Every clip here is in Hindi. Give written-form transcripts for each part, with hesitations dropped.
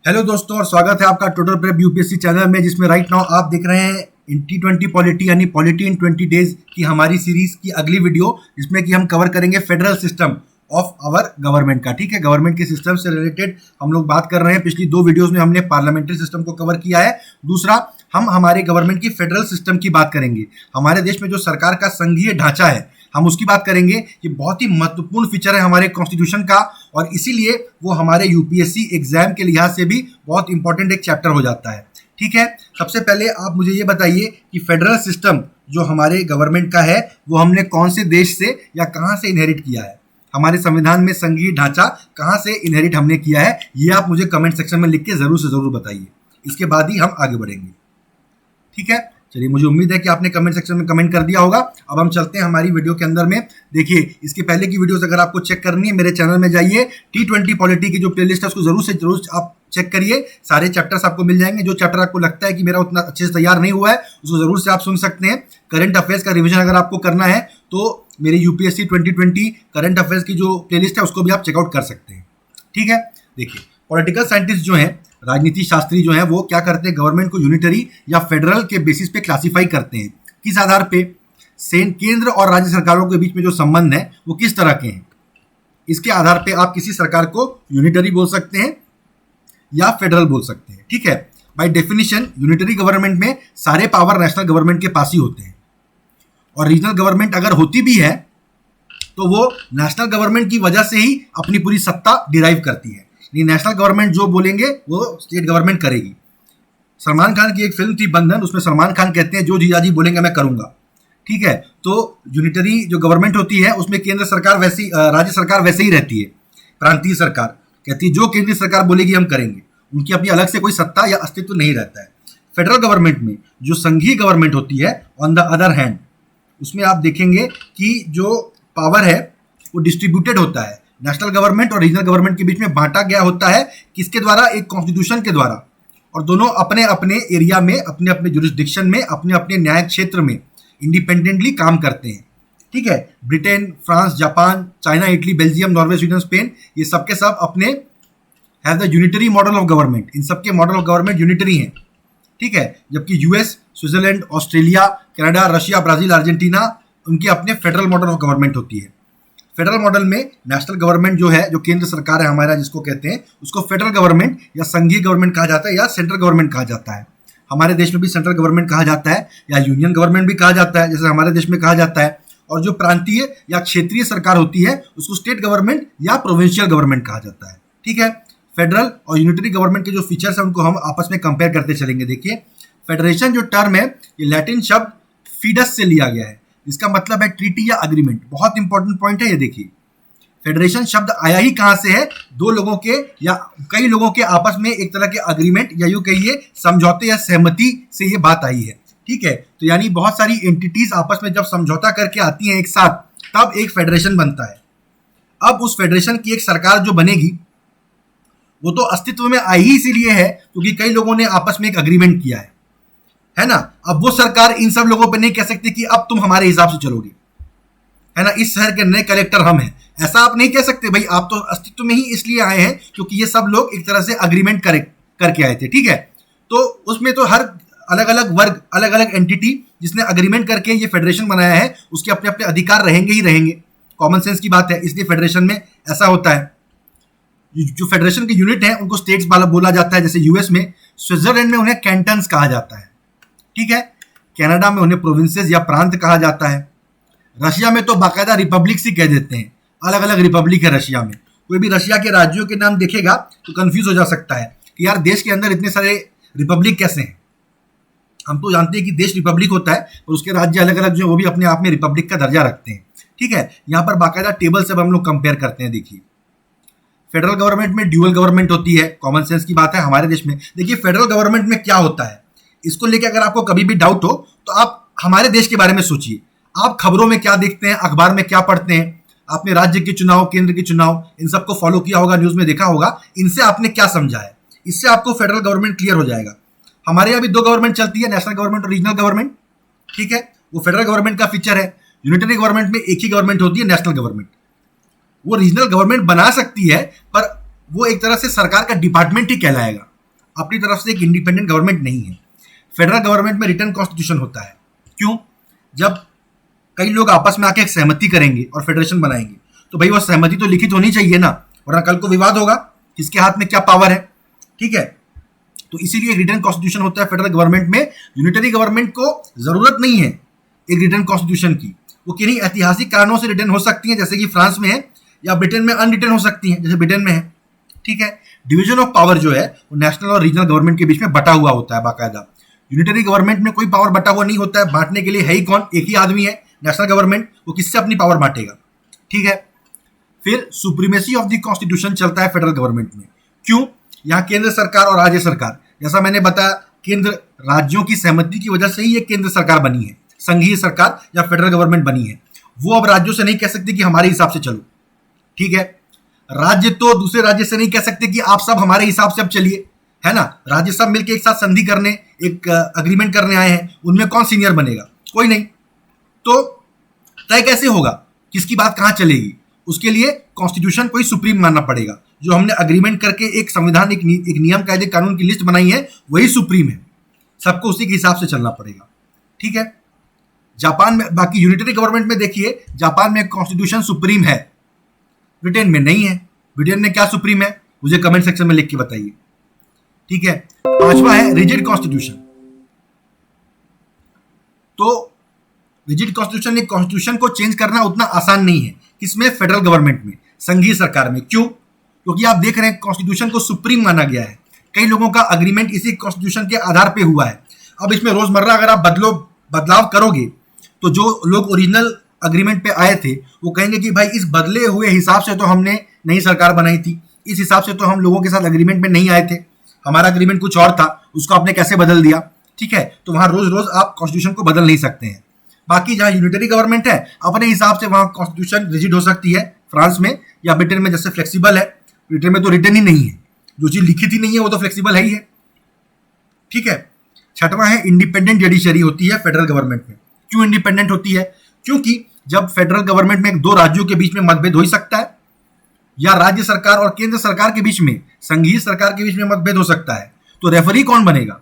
हेलो दोस्तों और स्वागत है आपका टोटल प्रेप यूपीएससी चैनल में, जिसमें राइट नाउ आप देख रहे हैं इन T20 पॉलिटी यानी पॉलिटी इन 20 डेज की हमारी सीरीज की अगली वीडियो, जिसमें कि हम कवर करेंगे federal system of our government का। ठीक है, गवर्नमेंट के सिस्टम से रिलेटेड हम लोग बात कर रहे हैं। पिछली दो वीडियोस में हमने पार्लियामेंट्री सिस्टम को कवर किया है। दूसरा, हम हमारे गवर्नमेंट की फेडरल सिस्टम की बात करेंगे। हमारे देश में जो सरकार का संघीय ढांचा है हम उसकी बात करेंगे। ये बहुत ही महत्वपूर्ण फीचर है हमारे कॉन्स्टिट्यूशन का, और इसीलिए वो हमारे यूपीएससी एग्जाम के लिहाज से भी बहुत इंपॉर्टेंट एक चैप्टर हो जाता है। ठीक है, सबसे पहले आप मुझे ये बताइए कि फेडरल सिस्टम जो हमारे गवर्नमेंट का है वो हमने कौन से देश से या कहाँ से इनहेरिट किया है। हमारे संविधान में संघीय ढांचा कहाँ से इनहेरिट हमने किया है, ये आप मुझे कमेंट सेक्शन में लिख के जरूर से जरूर बताइए। इसके बाद ही हम आगे बढ़ेंगे। ठीक है, चलिए, मुझे उम्मीद है कि आपने कमेंट सेक्शन में कमेंट कर दिया होगा। अब हम चलते हैं हमारी वीडियो के अंदर में। देखिए, इसके पहले की वीडियोस अगर आपको चेक करनी है, मेरे चैनल में जाइए, T20 पॉलिटी की जो प्लेलिस्ट है उसको जरूर से जरूर आप चेक करिए। सारे चैप्टर्स आपको मिल जाएंगे। जो चैप्टर आपको लगता है कि मेरा उतना अच्छे से तैयार नहीं हुआ है, उसको जरूर से आप सुन सकते हैं। करंट अफेयर्स का रिविजन अगर आपको करना है तो मेरे यूपीएससी 2020 करंट अफेयर्स की जो प्लेलिस्ट है उसको भी आप चेकआउट कर सकते हैं। ठीक है, देखिए, पॉलिटिकल साइंटिस्ट जो हैं, राजनीति शास्त्री जो हैं, वो क्या करते हैं, गवर्नमेंट को यूनिटरी या फेडरल के बेसिस पे क्लासिफाई करते हैं। किस आधार पे? केंद्र और राज्य सरकारों के बीच में जो संबंध है वो किस तरह के हैं, इसके आधार पे आप किसी सरकार को यूनिटरी बोल सकते हैं या फेडरल बोल सकते हैं। ठीक है, बाय डेफिनेशन यूनिटरी गवर्नमेंट में सारे पावर नेशनल गवर्नमेंट के पास ही होते हैं, और रीजनल गवर्नमेंट अगर होती भी है तो वो नेशनल गवर्नमेंट की वजह से ही अपनी पूरी सत्ता डिराइव करती है। नेशनल गवर्नमेंट जो बोलेंगे वो स्टेट गवर्नमेंट करेगी। सलमान खान की एक फिल्म थी बंधन, उसमें सलमान खान कहते हैं जो जीजाजी बोलेंगे मैं करूंगा। ठीक है, तो यूनिटरी जो गवर्नमेंट होती है उसमें केंद्र सरकार वैसी, राज्य सरकार वैसे ही रहती है। प्रांतीय सरकार कहती है जो केंद्रीय सरकार बोलेगी हम करेंगे, उनकी अपनी अलग से कोई सत्ता या अस्तित्व नहीं रहता है। फेडरल गवर्नमेंट में जो संघीय गवर्नमेंट होती है, ऑन द अदर हैंड, उसमें आप देखेंगे कि जो पावर है वो डिस्ट्रीब्यूटेड होता है। नेशनल गवर्नमेंट और रीजनल गवर्नमेंट के बीच में बांटा गया होता है। किसके द्वारा? एक कॉन्स्टिट्यूशन के द्वारा। और दोनों अपने अपने एरिया में, अपने अपने जुरिस्डिक्शन में, अपने अपने न्याय क्षेत्र में इंडिपेंडेंटली काम करते हैं। ठीक है, Britain, France, Japan, China, Italy, Belgium, Norway, Sweden, Spain, ये सबके सब अपने have the unitary model of government. इन सबके मॉडल ऑफ गवर्नमेंट यूनिटरी हैं। ठीक है, जबकि US, Switzerland, Australia, Canada, Russia, Brazil, Argentina, उनके अपने फेडरल मॉडल ऑफ गवर्नमेंट होती है। फेडरल मॉडल में नेशनल गवर्नमेंट जो है, जो केंद्र सरकार है हमारा जिसको कहते हैं, उसको फेडरल गवर्नमेंट या संघीय गवर्नमेंट कहा जाता है या सेंट्रल गवर्नमेंट कहा जाता है। हमारे देश में भी सेंट्रल गवर्नमेंट कहा जाता है या यूनियन गवर्नमेंट भी कहा जाता है, जैसे हमारे देश में कहा जाता है। और जो प्रांतीय या क्षेत्रीय सरकार होती है उसको स्टेट गवर्नमेंट या प्रोविंशियल गवर्नमेंट कहा जाता है। ठीक है, फेडरल और यूनिटरी गवर्नमेंट के जो फीचर्स हैं उनको हम आपस में कंपेयर करते चलेंगे। देखिए, फेडरेशन जो टर्म है ये लैटिन शब्द फीडस से लिया गया है। इसका मतलब है ट्रीटी या अग्रीमेंट। बहुत इंपॉर्टेंट पॉइंट है ये। देखिए, फेडरेशन शब्द आया ही कहां से है? दो लोगों के या कई लोगों के आपस में एक तरह के अग्रीमेंट या यूं कहिए समझौते या सहमति से ये बात आई है। ठीक है, तो यानी बहुत सारी एंटिटीज आपस में जब समझौता करके आती हैं एक साथ, तब एक फेडरेशन बनता है। अब उस फेडरेशन की एक सरकार जो बनेगी वो तो अस्तित्व में आई ही इसीलिए है क्योंकि कई लोगों ने आपस में एक अग्रीमेंट किया है ना। अब वो सरकार इन सब लोगों पर नहीं कह सकती कि अब तुम हमारे हिसाब से चलोगे, है ना, इस शहर के नए कलेक्टर हम हैं, ऐसा आप नहीं कह सकते। भाई, आप तो अस्तित्व में ही इसलिए आए हैं क्योंकि ये सब लोग एक तरह से अग्रीमेंट करके आए थे। ठीक है, तो उसमें तो हर अलग अलग वर्ग, अलग अलग एंटिटी जिसने अग्रीमेंट करके ये फेडरेशन बनाया है, उसके अपने अपने अधिकार रहेंगे ही रहेंगे। कॉमन सेंस की बात है, इसलिए फेडरेशन में ऐसा होता है। जो फेडरेशन के यूनिट हैं उनको स्टेट्स बोला जाता है। जैसे यूएस में, स्विट्जरलैंड में उन्हें कैंटन्स कहा जाता है। ठीक है, कनाडा में उन्हें प्रोविंसेस या प्रांत कहा जाता है। रशिया में तो बाकायदा रिपब्लिक ही कह देते हैं, अलग अलग रिपब्लिक है रशिया में। कोई भी रशिया के राज्यों के नाम देखेगा तो कंफ्यूज हो जा सकता है कि यार देश के अंदर इतने सारे रिपब्लिक कैसे हैं। हम तो जानते हैं कि देश रिपब्लिक होता है और उसके राज्य अलग अलग जो वो भी अपने आप में रिपब्लिक का दर्जा रखते हैं। ठीक है, यहाँ पर बाकायदा टेबल से हम लोग कंपेयर करते हैं। देखिए, फेडरल गवर्नमेंट में ड्यूअल गवर्नमेंट होती है। कॉमन सेंस की बात है हमारे देश में। देखिए, फेडरल गवर्नमेंट में क्या होता है, इसको लेकर अगर आपको कभी भी डाउट हो तो आप हमारे देश के बारे में सोचिए। आप खबरों में क्या देखते हैं, अखबार में क्या पढ़ते हैं, आपने राज्य के चुनाव, केंद्र के चुनाव, इन सबको फॉलो किया होगा, न्यूज में देखा होगा, इनसे आपने क्या समझा है, इससे आपको फेडरल गवर्नमेंट क्लियर हो जाएगा। हमारे यहाँ भी दो गवर्नमेंट चलती है, नेशनल गवर्नमेंट और रीजनल गवर्नमेंट। ठीक है, वो फेडरल गवर्नमेंट का फीचर है। यूनिटरी गवर्नमेंट में एक ही गवर्नमेंट होती है, नेशनल गवर्नमेंट। वो रीजनल गवर्नमेंट बना सकती है पर वो एक तरह से सरकार का डिपार्टमेंट ही कहलाएगा। अपनी तरफ से एक इंडिपेंडेंट गवर्नमेंट नहीं है। फेडरल गवर्नमेंट में रिटन कॉन्स्टिट्यूशन होता है। क्यों? जब कई लोग आपस में आके एक सहमति करेंगे और फेडरेशन बनाएंगे तो भाई वो सहमति तो लिखित होनी चाहिए ना, वरना कल को विवाद होगा किसके हाथ में क्या पावर है। ठीक है, तो इसीलिए रिटन कॉन्स्टिट्यूशन होता है फेडरल गवर्नमेंट में। यूनिटरी गवर्नमेंट को जरूरत नहीं है एक रिटन कॉन्स्टिट्यूशन की, वो किन्हीं ऐतिहासिक कारणों से रिटन हो सकती है, जैसे कि फ्रांस में है, या ब्रिटेन में अनरिटन हो सकती है जैसे ब्रिटेन में है। ठीक है, डिवीजन ऑफ पावर जो है वो नेशनल और रीजनल गवर्नमेंट के बीच में बटा हुआ होता है बाकायदा। यूनिटरी गवर्नमेंट में कोई पावर बटा हुआ नहीं होता है, बांटने के लिए है ही कौन, एक ही आदमी है, नेशनल गवर्नमेंट, वो किससे अपनी पावर बांटेगा। ठीक है, फिर सुप्रीमेसी ऑफ द कॉन्स्टिट्यूशन चलता है फेडरल गवर्नमेंट में। क्यों? यहाँ केंद्र सरकार और राज्य सरकार, जैसा मैंने बताया, केंद्र राज्यों की सहमति की वजह से ही ये केंद्र सरकार बनी है, संघीय सरकार या फेडरल गवर्नमेंट बनी है। वो अब राज्यों से नहीं कह सकती कि हमारे हिसाब से चलो। ठीक है, राज्य तो दूसरे राज्य से नहीं कह सकते कि आप सब हमारे हिसाब से अब चलिए, है ना। राज्य सब मिलकर एक साथ संधि करने, एक अग्रीमेंट करने आए हैं, उनमें कौन सीनियर बनेगा? कोई नहीं। तो तय कैसे होगा किसकी बात कहां चलेगी? उसके लिए कॉन्स्टिट्यूशन कोई सुप्रीम मानना पड़ेगा। जो हमने अग्रीमेंट करके एक संविधान, एक नियम कायदे कानून की लिस्ट बनाई है, वही सुप्रीम है, सबको उसी के हिसाब से चलना पड़ेगा। ठीक है, जापान में, बाकी यूनिटरी गवर्नमेंट में देखिए, जापान में कॉन्स्टिट्यूशन सुप्रीम है, ब्रिटेन में नहीं है। ब्रिटेन में क्या सुप्रीम है, मुझे कमेंट सेक्शन में लिख के बताइए। ठीक है, पांचवा है रिजिड कॉन्स्टिट्यूशन। तो रिजिड कॉन्स्टिट्यूशन, एक कॉन्स्टिट्यूशन को चेंज करना उतना आसान नहीं है। किसमें? फेडरल गवर्नमेंट में, संघीय सरकार में। क्यों? क्योंकि आप देख रहे हैं कॉन्स्टिट्यूशन को सुप्रीम माना गया है। कई लोगों का अग्रीमेंट इसी कॉन्स्टिट्यूशन के आधार पे हुआ है। अब इसमें रोजमर्रा अगर आप बदलाव करोगे तो जो लोग ओरिजिनल अग्रीमेंट पे आए थे वो कहेंगे कि भाई इस बदले हुए हिसाब से तो हमने नई सरकार बनाई थी, इस हिसाब से तो हम लोगों के साथ अग्रीमेंट में नहीं आए थे, हमारा अग्रीमेंट कुछ और था, उसको आपने कैसे बदल दिया। ठीक है, तो वहां रोज रोज आप कॉन्स्टिट्यूशन को बदल नहीं सकते हैं। बाकी जहां यूनिटरी गवर्नमेंट है, अपने हिसाब से वहां कॉन्स्टिट्यूशन रिजिड हो सकती है, फ्रांस में या ब्रिटेन में जैसे फ्लेक्सिबल है। ब्रिटेन में तो रिटन ही नहीं है, जो चीज लिखित ही नहीं है वो तो फ्लेक्सिबल है ही है। ठीक है, छठवां है इंडिपेंडेंट जुडिशरी होती है फेडरल गवर्नमेंट में। क्यों इंडिपेंडेंट होती है? क्योंकि जब फेडरल गवर्नमेंट में दो राज्यों के बीच में मतभेद हो ही सकता है, या राज्य सरकार और केंद्र सरकार के बीच में, संघीय सरकार के बीच में मतभेद हो सकता है, तो रेफरी कौन बनेगा?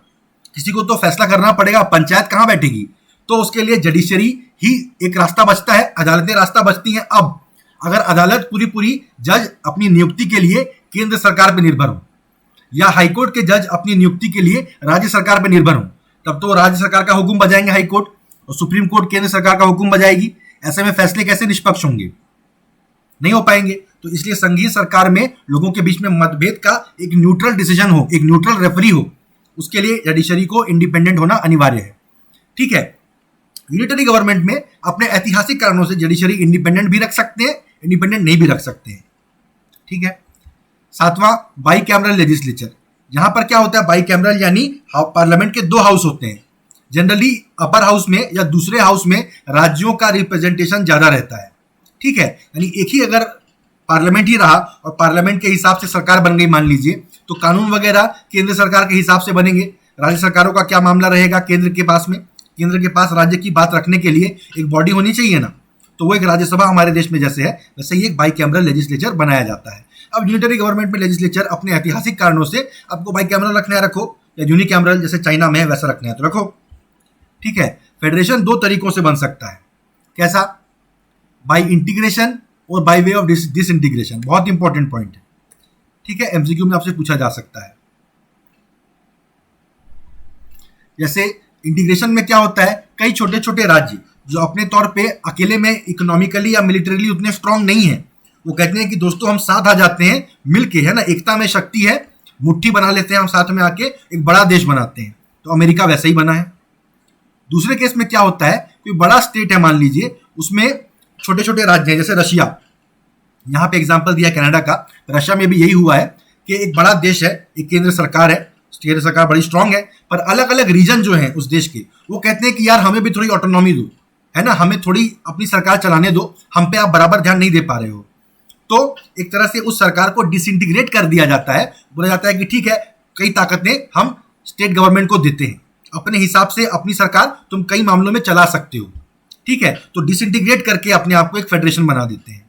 किसी को तो फैसला करना पड़ेगा, पंचायत कहां बैठेगी? तो उसके लिए जुडिशरी ही एक रास्ता बचता है, अदालतें रास्ता बचती हैं। अब अगर अदालत पूरी जज अपनी नियुक्ति के लिए केंद्र सरकार पर निर्भर हो, या हाईकोर्ट के जज अपनी नियुक्ति के लिए राज्य सरकार पर निर्भर हो, तब तो राज्य सरकार का हुक्म बजाएंगे हाईकोर्ट, और सुप्रीम कोर्ट केंद्र सरकार का हुक्म बजाएगी। ऐसे में फैसले कैसे निष्पक्ष होंगे? नहीं हो पाएंगे। तो इसलिए संघीय सरकार में लोगों के बीच में मतभेद का एक न्यूट्रल डिसीजन हो, एक न्यूट्रल रेफरी हो, उसके लिए जुडिशरी को इंडिपेंडेंट होना अनिवार्य है। ठीक है, यूनिटरी गवर्नमेंट में अपने ऐतिहासिक कारणों से जुडिशरी इंडिपेंडेंट भी रख सकते हैं, इंडिपेंडेंट नहीं भी रख सकते हैं। ठीक है, सातवां बाई कैमरल लेजिस्लेचर। यहां पर क्या होता है? बाई कैमरल यानी पार्लियामेंट के दो हाउस होते हैं। जनरली अपर हाउस में या दूसरे हाउस में राज्यों का रिप्रेजेंटेशन ज्यादा रहता है। ठीक है, यानी एक ही अगर पार्लियामेंट ही रहा और पार्लियामेंट के हिसाब से सरकार बन गई मान लीजिए, तो कानून वगैरह केंद्र सरकार के हिसाब से बनेंगे। राज्य सरकारों का क्या मामला रहेगा केंद्र के पास में? केंद्र के पास राज्य की बात रखने के लिए एक बॉडी होनी चाहिए ना, तो वो एक राज्यसभा हमारे देश में जैसे है, वैसे ही एक बाई कैमरल लेजिस्लेचर बनाया जाता है। अब यूनिटरी गवर्नमेंट में लेजिस्लेचर अपने ऐतिहासिक कारणों से आपको बाई कैमरल रखना है रखो, या यूनिकैमरल जैसे चाइना में है वैसा रखना है तो रखो। ठीक है, फेडरेशन दो तरीकों से बन सकता है। कैसा? बाई इंटीग्रेशन और बाई वे ऑफ डिसइंटीग्रेशन। बहुत इंपॉर्टेंट पॉइंट है। ठीक है, एमसीक्यू में आपसे पूछा जा सकता है। जैसे इंटीग्रेशन में क्या होता है, कई छोटे छोटे राज्य जो अपने तौर पे अकेले में इकोनॉमिकली या मिलिटरीली उतने स्ट्रांग नहीं है, वो कहते हैं कि दोस्तों हम साथ आ जाते हैं मिलके, है ना, एकता में शक्ति है, मुट्ठी बना लेते हैं हम साथ में आके, एक बड़ा देश बनाते हैं। तो अमेरिका वैसे ही बना है। दूसरे केस में क्या होता है, कोई बड़ा स्टेट है मान लीजिए, उसमें छोटे छोटे राज्य हैं, जैसे रशिया, यहाँ पे एग्जांपल दिया कनाडा का। रशिया में भी यही हुआ है कि एक बड़ा देश है, एक केंद्र सरकार है, केंद्र सरकार बड़ी स्ट्रांग है, पर अलग अलग रीजन जो है उस देश के, वो कहते हैं कि यार हमें भी थोड़ी ऑटोनॉमी दो, है ना, हमें थोड़ी अपनी सरकार चलाने दो, हम पे आप बराबर ध्यान नहीं दे पा रहे हो। तो एक तरह से उस सरकार को डिसइंटीग्रेट कर दिया जाता है। बोला जाता है कि ठीक है, कई ताकतें हम स्टेट गवर्नमेंट को देते हैं, अपने हिसाब से अपनी सरकार तुम कई मामलों में चला सकते हो। ठीक है, तो डिसइंटीग्रेट करके अपने आप को एक फेडरेशन बना देते हैं।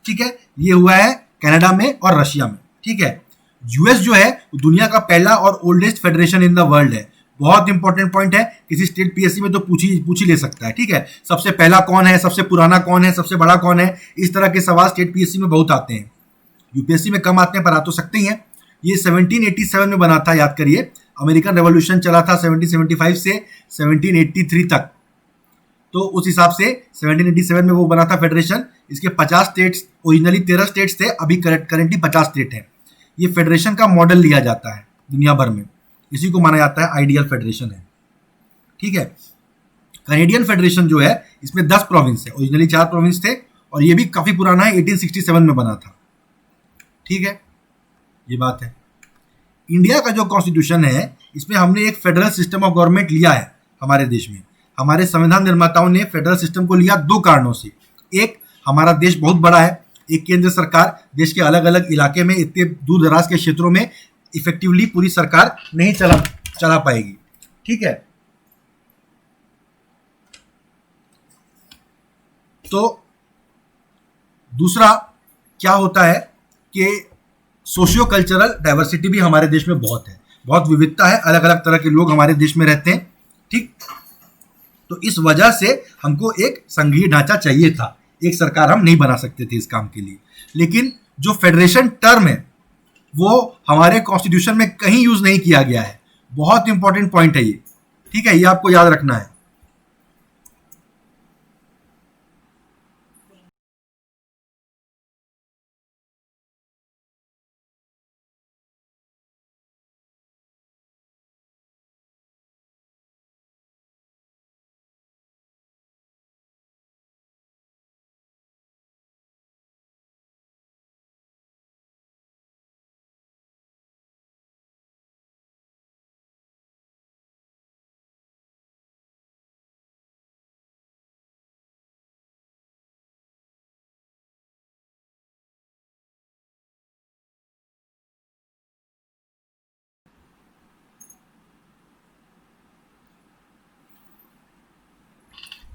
ठीक है, ये हुआ है कनाडा में और रशिया में। ठीक है, यूएस जो है वो दुनिया का पहला और oldest federation in the world है। बहुत इंपॉर्टेंट पॉइंट है, किसी स्टेट पीएससी में तो पूछ ही ले सकता है, ठीक है। सबसे पहला कौन है, सबसे पुराना कौन है, सबसे बड़ा कौन है, इस तरह के सवाल स्टेट पीएससी में बहुत आते हैं। यूपीएससी में कम आते हैं पर आ तो सकते ही हैं। ये 1787 में बना था, याद करिए। अमेरिकन रेवोल्यूशन चला था 1775 से 1783 तक, तो उस हिसाब से 1787 में वो बना था फेडरेशन। इसके 50 स्टेट्स, ओरिजिनली 13 स्टेट्स थे, अभी करेंटली 50 स्टेट हैं। ये फेडरेशन का मॉडल लिया जाता है दुनिया भर में, इसी को माना जाता है आइडियल फेडरेशन है, ठीक है। कैनेडियन फेडरेशन जो है इसमें 10 प्रोविंस है, ओरिजिनली 4 प्रोविंस थे, और ये भी काफी पुराना है, 1867 में बना था, ठीक है। ये बात है। इंडिया का जो कॉन्स्टिट्यूशन है इसमें हमने एक फेडरल सिस्टम ऑफ गवर्नमेंट लिया है हमारे देश में। हमारे संविधान निर्माताओं ने फेडरल सिस्टम को लिया 2 कारणों से। एक, हमारा देश बहुत बड़ा है, एक केंद्र सरकार देश के अलग अलग इलाके में, इतने दूर दराज के क्षेत्रों में इफेक्टिवली पूरी सरकार नहीं चला पाएगी, ठीक है। तो दूसरा क्या होता है कि सोशियो कल्चरल डाइवर्सिटी भी हमारे देश में बहुत है, बहुत विविधता है, अलग अलग तरह के लोग हमारे देश में रहते हैं, ठीक। तो इस वजह से हमको एक संघीय ढांचा चाहिए था, एक सरकार हम नहीं बना सकते थे इस काम के लिए। लेकिन जो फेडरेशन टर्म है वो हमारे कॉन्स्टिट्यूशन में कहीं यूज नहीं किया गया है। बहुत इंपॉर्टेंट पॉइंट है ये, ठीक है, ये आपको याद रखना है।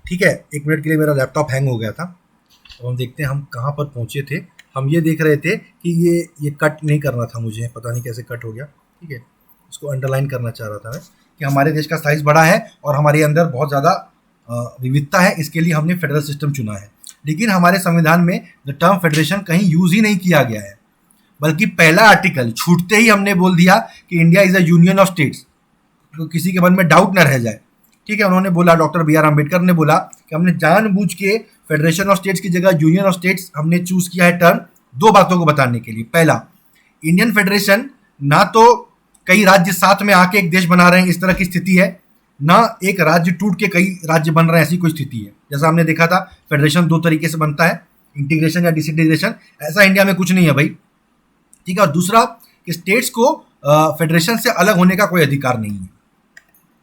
ठीक है, 1 मिनट के लिए मेरा लैपटॉप हैंग हो गया था। अब हम देखते हैं हम कहाँ पर पहुँचे थे। हम ये देख रहे थे कि ये कट नहीं करना था मुझे, पता नहीं कैसे कट हो गया, ठीक है। इसको अंडरलाइन करना चाह रहा था मैं कि हमारे देश का साइज़ बड़ा है और हमारे अंदर बहुत ज़्यादा विविधता है, इसके लिए हमने फेडरल सिस्टम चुना है। लेकिन हमारे संविधान में द टर्म फेडरेशन कहीं यूज़ ही नहीं किया गया है, बल्कि पहला आर्टिकल छूटते ही हमने बोल दिया कि India is a union of states, तो किसी के मन में डाउट न रह जाए, ठीक है। उन्होंने बोला, डॉक्टर बी आर अम्बेडकर ने बोला कि हमने जानबूझ के फेडरेशन ऑफ स्टेट्स की जगह यूनियन ऑफ स्टेट्स हमने चूज किया है टर्म, 2 बातों को बताने के लिए। पहला, इंडियन फेडरेशन ना तो कई राज्य साथ में आके एक देश बना रहे हैं, इस तरह की स्थिति है, ना एक राज्य टूट के कई राज्य बन रहे हैं, ऐसी कोई स्थिति है। जैसा हमने देखा था फेडरेशन 2 तरीके से बनता है, इंटीग्रेशन या डिसइंटीग्रेशन, ऐसा इंडिया में कुछ नहीं है भाई, ठीक है। और दूसरा कि स्टेट्स को फेडरेशन से अलग होने का कोई अधिकार नहीं है,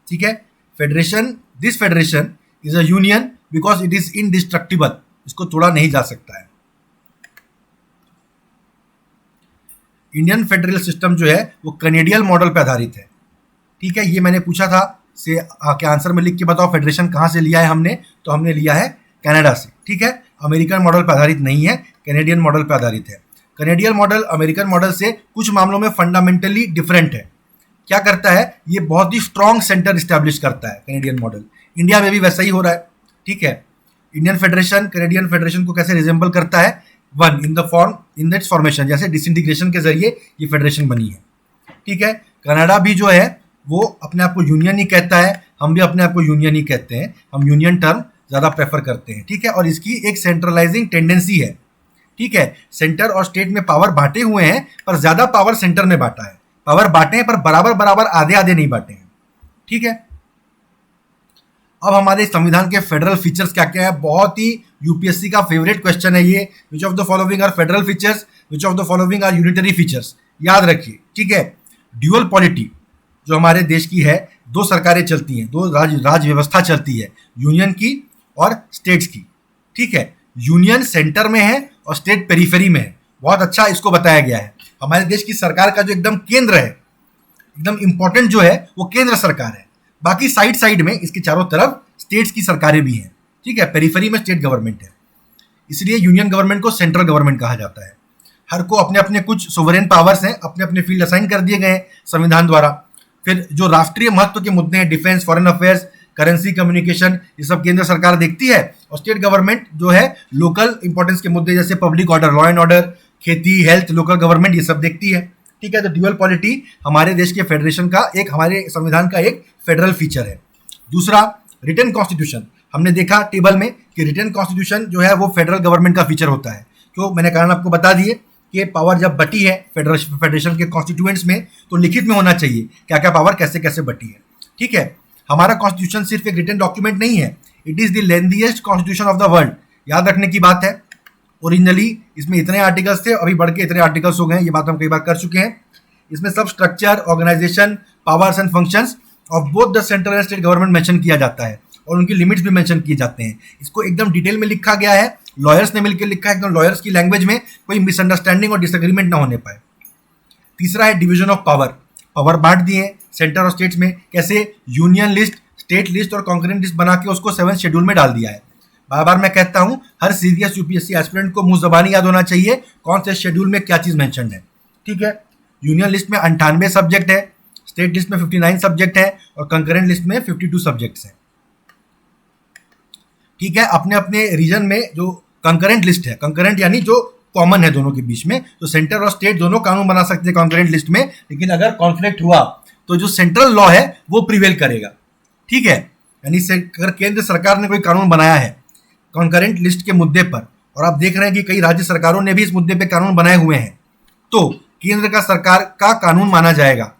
ठीक है। This federation is a union because it is indestructible, इसको तोड़ा नहीं जा सकता है। इंडियन फेडरल सिस्टम जो है वो कैनेडियन मॉडल पर आधारित है, ठीक है। ये मैंने पूछा था से आके आंसर में लिख के बताओ फेडरेशन कहाँ से लिया है हमने, तो हमने लिया है कनाडा से, ठीक है। अमेरिकन मॉडल पर आधारित नहीं है, कैनेडियन मॉडल पर आधारित है। कैनेडियन मॉडल अमेरिकन मॉडल से कुछ मामलों में फंडामेंटली डिफरेंट है। क्या करता है, ये बहुत ही स्ट्रॉन्ग सेंटर स्टैब्लिश करता है कैनेडियन मॉडल। इंडिया में भी वैसा ही हो रहा है, ठीक है। इंडियन फेडरेशन कैनेडियन फेडरेशन को कैसे रिजेंबल करता है, वन इन दैट्स फॉर्मेशन, जैसे डिसइंटीग्रेशन के जरिए ये फेडरेशन बनी है, ठीक है। कनाडा भी जो है वो अपने आप को यूनियन ही कहता है, हम भी अपने आप को यूनियन ही कहते हैं, हम यूनियन टर्म ज़्यादा प्रेफर करते हैं, ठीक है। और इसकी एक सेंट्रलाइजिंग टेंडेंसी है, ठीक है। सेंटर और स्टेट में पावर बांटे हुए हैं, पर ज़्यादा पावर सेंटर में बांटा है। पावर बांटे हैं पर बराबर बराबर आधे आधे नहीं बांटे हैं, ठीक है। अब हमारे संविधान के फेडरल फीचर्स क्या क्या है, बहुत ही यूपीएससी का फेवरेट क्वेश्चन है ये। Which of the following are federal features, which of the following are unitary features, याद रखिए, ठीक है। ड्यूअल पॉलिटी जो हमारे देश की है, 2 सरकारें चलती हैं, 2 राज व्यवस्था चलती है, यूनियन की और स्टेट्स की, ठीक है। यूनियन सेंटर में है और स्टेट पेरीफेरी में है, बहुत अच्छा इसको बताया गया है। हमारे देश की सरकार का जो एकदम केंद्र है, एकदम इंपॉर्टेंट जो है वो केंद्र सरकार है, बाकी साइड में इसके चारों तरफ स्टेट्स की सरकारें भी हैं, ठीक है। पेरीफेरी में स्टेट गवर्नमेंट है, इसलिए यूनियन गवर्नमेंट को सेंट्रल गवर्नमेंट कहा जाता है। हर को अपने अपने कुछ सोवरेन पावर्स हैं, अपने अपने फील्ड असाइन कर दिए गए हैं संविधान द्वारा। फिर जो राष्ट्रीय महत्व के मुद्दे हैं, defence, foreign affairs, currency, communication, ये सब केंद्र सरकार देखती है। और स्टेट गवर्नमेंट जो है लोकल इंपॉर्टेंस के मुद्दे जैसे public order, law and order, खेती, हेल्थ, लोकल गवर्नमेंट, ये सब देखती है। ठीक है, तो ड्यूअल पॉलिटी हमारे देश के फेडरेशन का एक, हमारे संविधान का एक फेडरल फीचर है। दूसरा, रिटन कॉन्स्टिट्यूशन। हमने देखा टेबल में कि रिटन कॉन्स्टिट्यूशन जो है वो फेडरल गवर्नमेंट का फीचर होता है। क्यों, मैंने कारण आपको बता दिए कि पावर जब बटी है फेडरेशन के कॉन्स्टिट्यूएंट्स में, तो लिखित में होना चाहिए क्या क्या पावर कैसे कैसे बटी है। ठीक है, हमारा कॉन्स्टिट्यूशन सिर्फ एक रिटन डॉक्यूमेंट नहीं है, it is the lengthiest constitution of the world. याद रखने की बात है, ओरिजिनली इसमें इतने आर्टिकल्स थे, अभी बढ़ के इतने आर्टिकल्स हो गए हैं, ये बात हम कई बार कर चुके हैं। इसमें सब structure, organisation, powers and functions of both the central and state government mention किया जाता है और उनकी लिमिट्स भी मेंशन किए जाते हैं। इसको एकदम डिटेल में लिखा गया है, लॉयर्स ने मिलकर लिखा है, एकदम लॉयर्स की लैंग्वेज में, कोई मिसअंडरस्टैंडिंग और डिसएग्रीमेंट ना होने पाए। तीसरा है डिवीजन ऑफ पावर। पावर बांट दिए सेंटर और स्टेट्स में, कैसे, यूनियन लिस्ट, स्टेट लिस्ट और कॉन्करेंट लिस्ट बना के उसको 7th शेड्यूल में डाल दिया है। बार बार मैं कहता हूं, हर सीरियस यूपीएससी एस्पिरेंट को मुंह ज़बानी याद होना चाहिए कौन से शेड्यूल में क्या चीज़ मेंशन है। ठीक है, यूनियन लिस्ट में 98 सब्जेक्ट है, स्टेट लिस्ट में 59 सब्जेक्ट है और कंकरेंट लिस्ट में 52 सब्जेक्ट्स हैं। ठीक है, अपने अपने रीजन में जो कंकरेंट लिस्ट है, कंकरेंट यानी जो कॉमन है दोनों के बीच में, तो सेंटर और स्टेट दोनों कानून बना सकते हैं कंकरेंट लिस्ट में, लेकिन अगर कॉन्फ्लिक्ट हुआ तो जो सेंट्रल लॉ है वो प्रिवेल करेगा। ठीक है, यानी अगर केंद्र सरकार ने कोई कानून बनाया है कंकरेंट लिस्ट के मुद्दे पर, और आप देख रहे हैं कि कई राज्य सरकारों ने भी इस मुद्दे पे कानून बनाए हुए हैं, तो केंद्र का सरकार का कानून माना जाएगा,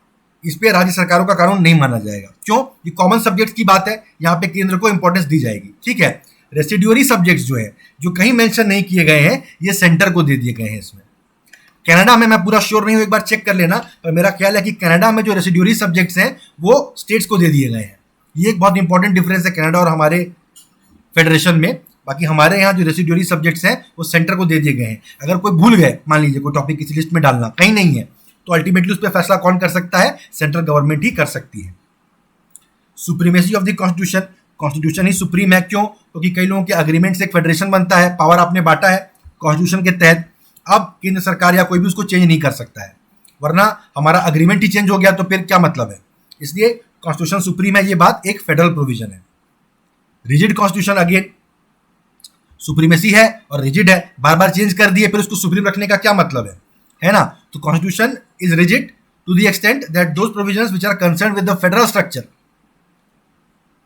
इस पे राज्य सरकारों का कानून नहीं माना जाएगा। क्यों, ये कॉमन सब्जेक्ट की बात है, यहाँ पे केंद्र को इंपॉर्टेंस दी जाएगी। ठीक है, रेसिड्यूरी सब्जेक्ट्स जो है, जो कहीं मेंशन नहीं किए गए हैं, ये सेंटर को दे दिए गए हैं। इसमें कनाडा में, मैं पूरा श्योर नहीं हूँ, एक बार चेक कर लेना, पर मेरा ख्याल है कि कनाडा में जो रेसिड्यूरी सब्जेक्ट्स हैं वो स्टेट्स को दे दिए गए हैं। ये एक बहुत इंपॉर्टेंट डिफरेंस है कनाडा और हमारे फेडरेशन में। बाकी हमारे यहाँ जो रेसिड्यूरी सब्जेक्ट्स हैं वो सेंटर को दे दिए गए हैं। अगर कोई भूल गए, मान लीजिए कोई टॉपिक किसी लिस्ट में डालना कहीं नहीं है, तो अल्टीमेटली उस पर फैसला कौन कर सकता है, सेंट्रल गवर्नमेंट ही कर सकती है। Supremacy of the constitution, constitution he supreme है। क्यों, क्योंकि कई लोगों के अग्रीमेंट से एक फेडरेशन बनता है, पावर आपने बांटा है कॉन्स्टिट्यूशन के तहत, अब केंद्र सरकार या कोई भी उसको चेंज नहीं कर सकता है, वरना हमारा अग्रीमेंट ही चेंज हो गया तो फिर क्या मतलब है। इसलिए कॉन्स्टिट्यूशन सुप्रीम है, ये बात एक फेडरल प्रोविजन है। रिजिड कॉन्स्टिट्यूशन, अगेन सुप्रीमेसी है और रिजिड है, बार बार चेंज कर दिए, फिर उसको सुप्रीम रखने का क्या मतलब है ना। तो constitution is rigid to the extent that those provisions which are concerned with the federal structure,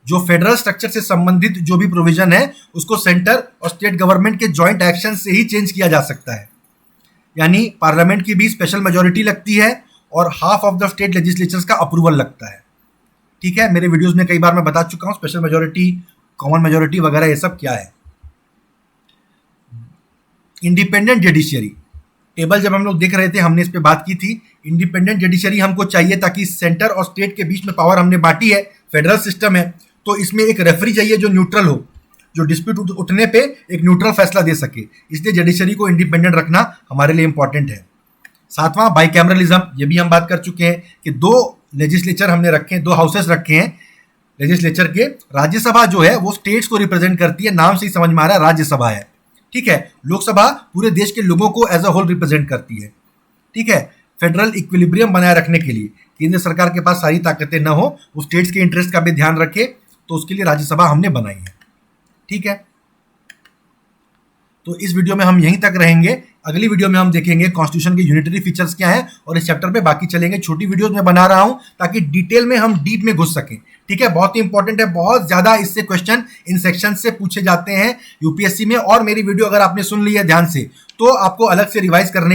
जो फेडरल स्ट्रक्चर से संबंधित जो भी प्रोविजन है उसको सेंटर और स्टेट गवर्नमेंट के जॉइंट एक्शन से ही चेंज किया जा सकता है। यानी पार्लियामेंट की भी स्पेशल मेजोरिटी लगती है और half of the state legislatures का अप्रूवल लगता है। ठीक है, मेरे वीडियोस में कई बार मैं बता चुका हूं स्पेशल मेजोरिटी, कॉमन मेजोरिटी वगैरह ये सब क्या है। इंडिपेंडेंट जुडिशियरी टेबल जब हम लोग देख रहे थे, हमने इस पे बात की थी। इंडिपेंडेंट जुडिशियरी हमको चाहिए ताकि सेंटर और स्टेट के बीच में पावर हमने बांटी है, फेडरल सिस्टम है, तो इसमें एक रेफरी चाहिए जो न्यूट्रल हो, जो डिस्प्यूट उठने पे एक न्यूट्रल फैसला दे सके। इसलिए जुडिशरी को इंडिपेंडेंट रखना हमारे लिए इंपॉर्टेंट है। सातवां, बाइकैमरलिज्म, ये भी हम बात कर चुके हैं कि 2 लेजिस्लेचर हमने रखे हैं, 2 हाउसेस रखे हैं लेजिस्लेचर के। राज्यसभा जो है वो स्टेट्स को रिप्रेजेंट करती है, नाम से ही समझ में आ रहा है राज्यसभा है। ठीक है, लोकसभा पूरे देश के लोगों को एज अ होल रिप्रेजेंट करती है। ठीक है, फेडरल इक्विलिब्रियम बनाए रखने के लिए केंद्र सरकार के पास सारी ताकतें न हो, वो स्टेट्स के इंटरेस्ट का भी ध्यान रखे, तो उसके लिए राज्यसभा हमने बनाई है। ठीक है, तो इस वीडियो में हम यहीं तक रहेंगे। अगली वीडियो में हम देखेंगे कॉन्स्टिट्यूशन के यूनिटरी फीचर्स क्या हैं और इस चैप्टर पे बाकी चलेंगे। छोटी वीडियोस में बना रहा हूं ताकि डिटेल में हम डीप में घुस सकें। ठीक है, बहुत ही इंपॉर्टेंट है, बहुत ज्यादा इससे क्वेश्चन इन सेक्शन से पूछे जाते हैं यूपीएससी में। और मेरी वीडियो अगर आपने सुन ली है ध्यान से, तो आपको अलग से रिवाइज करने